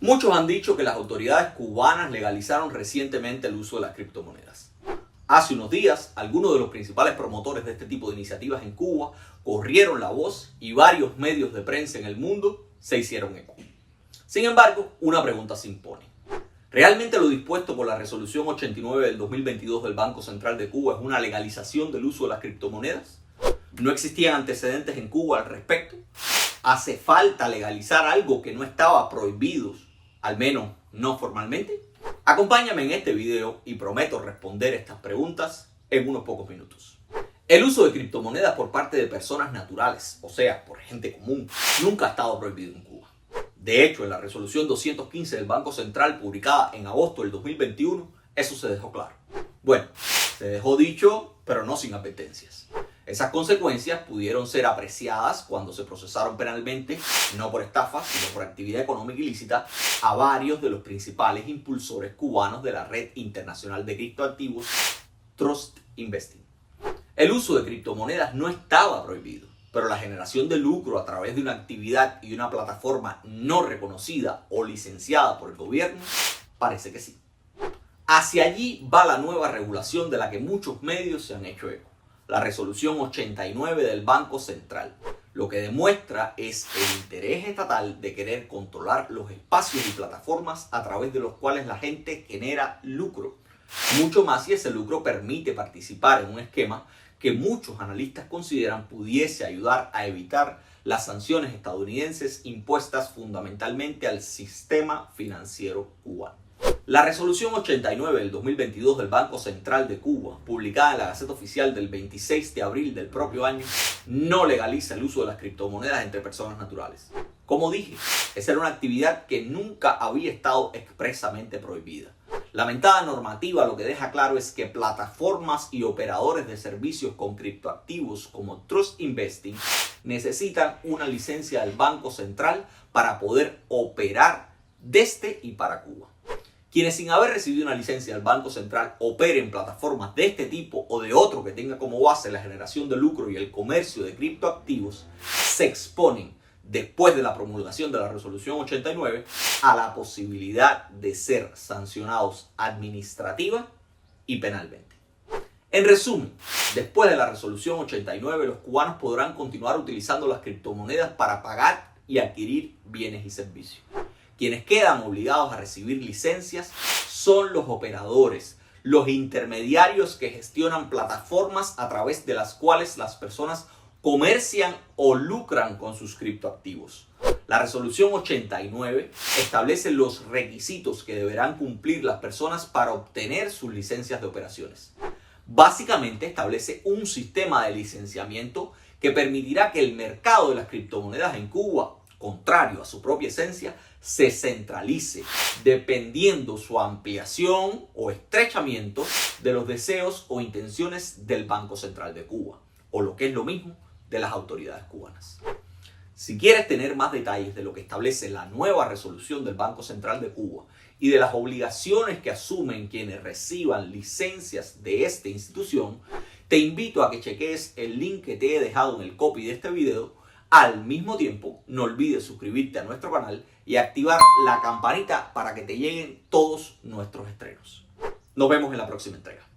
Muchos han dicho que las autoridades cubanas legalizaron recientemente el uso de las criptomonedas. Hace unos días, algunos de los principales promotores de este tipo de iniciativas en Cuba corrieron la voz y varios medios de prensa en el mundo se hicieron eco. Sin embargo, una pregunta se impone. ¿Realmente lo dispuesto por la Resolución 89 del 2022 del Banco Central de Cuba es una legalización del uso de las criptomonedas? ¿No existían antecedentes en Cuba al respecto? ¿Hace falta legalizar algo que no estaba prohibido, al menos no formalmente? Acompáñame en este video y prometo responder estas preguntas en unos pocos minutos. El uso de criptomonedas por parte de personas naturales, o sea, por gente común, nunca ha estado prohibido en Cuba. De hecho, en la resolución 215 del Banco Central, publicada en agosto del 2021, eso se dejó claro. Bueno, se dejó dicho, pero no sin advertencias. Esas consecuencias pudieron ser apreciadas cuando se procesaron penalmente, no por estafa, sino por actividad económica ilícita, a varios de los principales impulsores cubanos de la red internacional de criptoactivos, Trust Investing. El uso de criptomonedas no estaba prohibido, pero la generación de lucro a través de una actividad y una plataforma no reconocida o licenciada por el gobierno, parece que sí. Hacia allí va la nueva regulación de la que muchos medios se han hecho eco. La resolución 89 del Banco Central. Lo que demuestra es el interés estatal de querer controlar los espacios y plataformas a través de los cuales la gente genera lucro. Mucho más si ese lucro permite participar en un esquema que muchos analistas consideran pudiese ayudar a evitar las sanciones estadounidenses impuestas fundamentalmente al sistema financiero cubano. La resolución 89 del 2022 del Banco Central de Cuba, publicada en la Gaceta Oficial del 26 de abril del propio año, no legaliza el uso de las criptomonedas entre personas naturales. Como dije, esa era una actividad que nunca había estado expresamente prohibida. La mentada normativa lo que deja claro es que plataformas y operadores de servicios con criptoactivos como Trust Investing necesitan una licencia del Banco Central para poder operar desde y para Cuba. Quienes sin haber recibido una licencia del Banco Central operen plataformas de este tipo o de otro que tenga como base la generación de lucro y el comercio de criptoactivos se exponen, después de la promulgación de la resolución 89, a la posibilidad de ser sancionados administrativa y penalmente. En resumen, después de la resolución 89, los cubanos podrán continuar utilizando las criptomonedas para pagar y adquirir bienes y servicios. Quienes quedan obligados a recibir licencias son los operadores, los intermediarios que gestionan plataformas a través de las cuales las personas comercian o lucran con sus criptoactivos. La resolución 89 establece los requisitos que deberán cumplir las personas para obtener sus licencias de operaciones. Básicamente establece un sistema de licenciamiento que permitirá que el mercado de las criptomonedas en Cuba, contrario a su propia esencia, se centralice, dependiendo su ampliación o estrechamiento de los deseos o intenciones del Banco Central de Cuba, o lo que es lo mismo, de las autoridades cubanas. Si quieres tener más detalles de lo que establece la nueva resolución del Banco Central de Cuba y de las obligaciones que asumen quienes reciban licencias de esta institución, te invito a que cheques el link que te he dejado en el copy de este video. Al mismo tiempo, no olvides suscribirte a nuestro canal y activar la campanita para que te lleguen todos nuestros estrenos. Nos vemos en la próxima entrega.